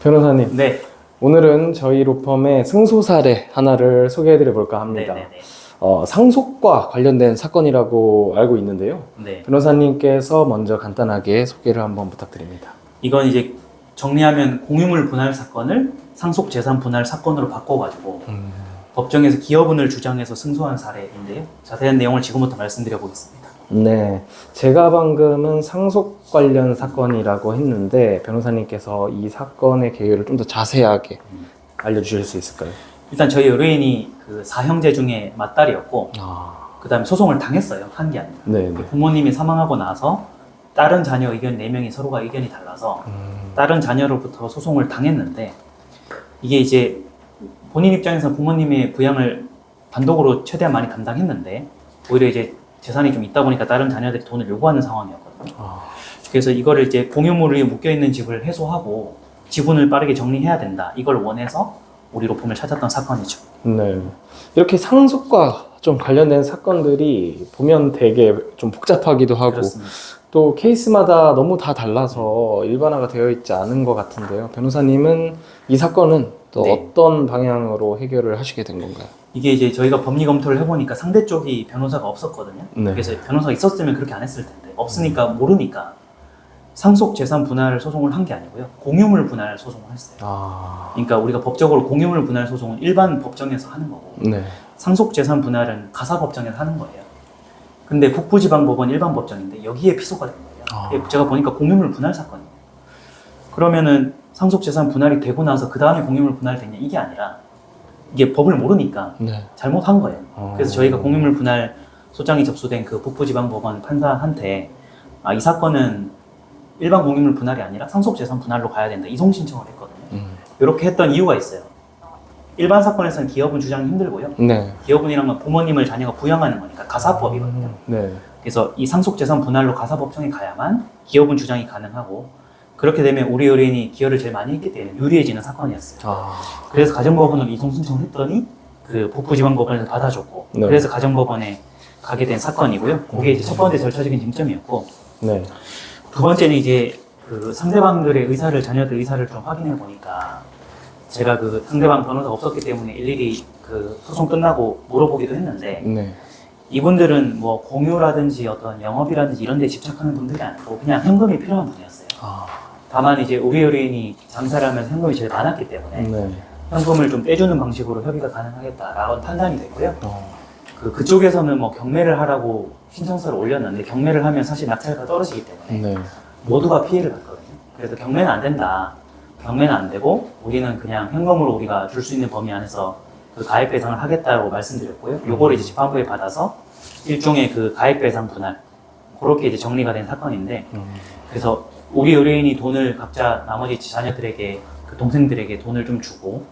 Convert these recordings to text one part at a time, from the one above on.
변호사님, 네. 오늘은 저희 로펌의 승소 사례 하나를 소개해드려 볼까 합니다. 네네네. 상속과 관련된 사건이라고 알고 있는데요. 네. 변호사님께서 먼저 간단하게 소개를 한번 부탁드립니다. 이건 이제 정리하면 공유물 분할 사건을 상속 재산 분할 사건으로 바꿔가지고 법정에서 기여분을 주장해서 승소한 사례인데요. 자세한 내용을 지금부터 말씀드려 보겠습니다. 네, 제가 방금은 상속 관련 사건이라고 했는데 변호사님께서 이 사건의 개요를 좀 더 자세하게 알려주실 수 있을까요? 일단 저희 의뢰인이 그 사형제 중에 맏딸이었고 그 다음에 소송을 당했어요. 한 게 아니라. 네, 네. 부모님이 사망하고 나서 다른 자녀 의견 4명이 서로가 의견이 달라서 다른 자녀로부터 소송을 당했는데 이게 이제 본인 입장에서 부모님의 부양을 단독으로 최대한 많이 감당했는데 오히려 이제 재산이 좀 있다 보니까 다른 자녀들이 돈을 요구하는 상황이었거든요. 그래서 이거를 이제 공유물이 묶여있는 집을 해소하고 지분을 빠르게 정리해야 된다. 이걸 원해서 우리 로펌을 찾았던 사건이죠. 네. 이렇게 상속과 좀 관련된 사건들이 보면 되게 좀 복잡하기도 하고 그렇습니다. 또 케이스마다 너무 다 달라서 일반화가 되어 있지 않은 것 같은데요. 변호사님은 이 사건은 또 네. 어떤 방향으로 해결을 하시게 된 건가요? 이게 이제 저희가 법리 검토를 해보니까 상대 쪽이 변호사가 없었거든요. 네. 그래서 변호사가 있었으면 그렇게 안 했을 텐데 없으니까 모르니까 상속 재산 분할 소송을 한 게 아니고요. 공유물 분할 소송을 했어요. 그러니까 우리가 법적으로 공유물 분할 소송은 일반 법정에서 하는 거고 네. 상속 재산 분할은 가사 법정에서 하는 거예요. 근데 북부지방법원 일반 법정인데 여기에 피소가 된 거예요. 제가 보니까 공유물 분할 사건이에요. 그러면은 상속 재산 분할이 되고 나서 그 다음에 공유물 분할됐냐 이게 아니라 이게 법을 모르니까 네. 잘못한 거예요. 그래서 저희가 공유물 분할 소장이 접수된 그 북부지방법원 판사한테 이 사건은 일반 공유물 분할이 아니라 상속재산 분할로 가야 된다. 이송 신청을 했거든요. 이렇게 했던 이유가 있어요. 일반 사건에서는 기여분 주장이 힘들고요. 네. 기여분이란 건 부모님을 자녀가 부양하는 거니까 가사법이거든요. 네. 그래서 이 상속재산 분할로 가사법정에 가야만 기여분 주장이 가능하고 그렇게 되면 우리 의뢰인이 기여를 제일 많이 했기 때문에 유리해지는 사건이었어요. 그래서 가정법원으로 이송 신청을 했더니 그 북부지방법원에서 받아줬고 네. 그래서 가정법원에 가게 된 사건이고요. 그게 이제 첫 번째 절차적인 쟁점이었고 네. 두 번째는 이제 그 상대방들의 의사를 자녀들 의사를 좀 확인해 보니까 제가 그 상대방 변호사가 없었기 때문에 일일이 그 소송 끝나고 물어보기도 했는데 네. 이분들은 뭐 공유라든지 어떤 영업이라든지 이런 데 집착하는 분들이 아니고 그냥 현금이 필요한 분이었어요. 다만 이제 우리 의뢰인이 장사를 하면서 현금이 제일 많았기 때문에 네. 현금을 좀 떼주는 방식으로 협의가 가능하겠다라고 판단이 됐고요. 그쪽에서는 뭐 경매를 하라고 신청서를 올렸는데 경매를 하면 사실 낙찰가 떨어지기 때문에 네. 모두가 피해를 받거든요. 그래서 경매는 안 된다. 경매는 안 되고 우리는 그냥 현금으로 우리가 줄 수 있는 범위 안에서 그 가액 배상을 하겠다고 말씀드렸고요. 요거를 이제 재판부에 받아서 일종의 그 가액 배상 분할 그렇게 이제 정리가 된 사건인데 그래서 우리 의뢰인이 돈을 각자 나머지 자녀들에게 그 동생들에게 돈을 좀 주고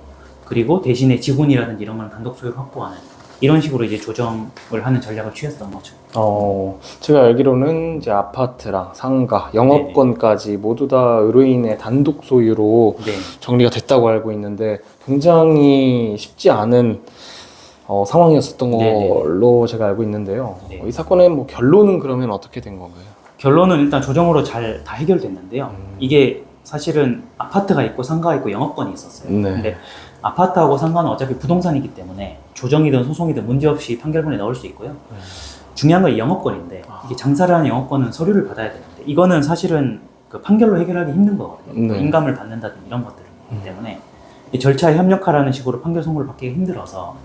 그리고 대신에 지분이라든지 이런 걸 단독 소유를 확보하는 이런 식으로 이제 조정을 하는 전략을 취했던 거죠. 제가 알기로는 이제 아파트랑 상가, 영업권까지 모두 다 의뢰인의 단독 소유로 네. 정리가 됐다고 알고 있는데 굉장히 쉽지 않은 상황이었었던 네네. 걸로 제가 알고 있는데요. 네. 이 사건의 뭐 결론은 그러면 어떻게 된 건가요? 결론은 일단 조정으로 잘 다 해결됐는데요. 이게 사실은 아파트가 있고 상가가 있고 영업권이 있었어요. 네. 근데 아파트하고 상가는 어차피 부동산이기 때문에 조정이든 소송이든 문제없이 판결문에 넣을 수 있고요. 중요한 건 영업권인데 이게 장사를 하는 영업권은 서류를 받아야 되는데 이거는 사실은 그 판결로 해결하기 힘든 거거든요. 네. 인감을 받는다든지 이런 것들 때문에 이 절차에 협력하라는 식으로 판결 선고를 받기가 힘들어서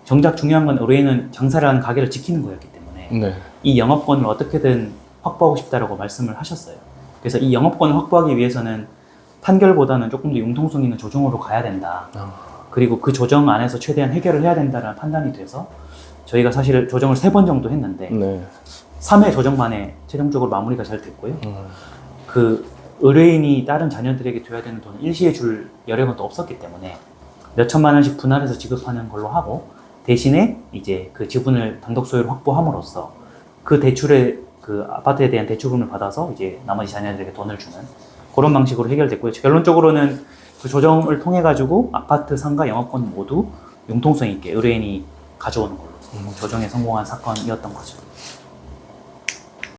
정작 중요한 건 의뢰인은 장사를 하는 가게를 지키는 거였기 때문에 네. 이 영업권을 어떻게든 확보하고 싶다라고 말씀을 하셨어요. 그래서 이 영업권을 확보하기 위해서는 판결보다는 조금 더 융통성 있는 조정으로 가야 된다. 그리고 그 조정 안에서 최대한 해결을 해야 된다는 판단이 돼서 저희가 사실 조정을 3번 정도 했는데 네. 3회 조정 만에 최종적으로 마무리가 잘 됐고요. 그 의뢰인이 다른 자녀들에게 줘야 되는 돈을 일시에 줄 여력은 또 없었기 때문에 몇 천만 원씩 분할해서 지급하는 걸로 하고 대신에 이제 그 지분을 단독 소유로 확보함으로써 그 대출에 그 아파트에 대한 대출금을 받아서 이제 나머지 자녀들에게 돈을 주는 그런 방식으로 해결됐고요. 결론적으로는 그 조정을 통해 가지고 아파트, 상가, 영업권 모두 융통성 있게 의뢰인이 가져오는 걸로 조정에 성공한 사건이었던 거죠.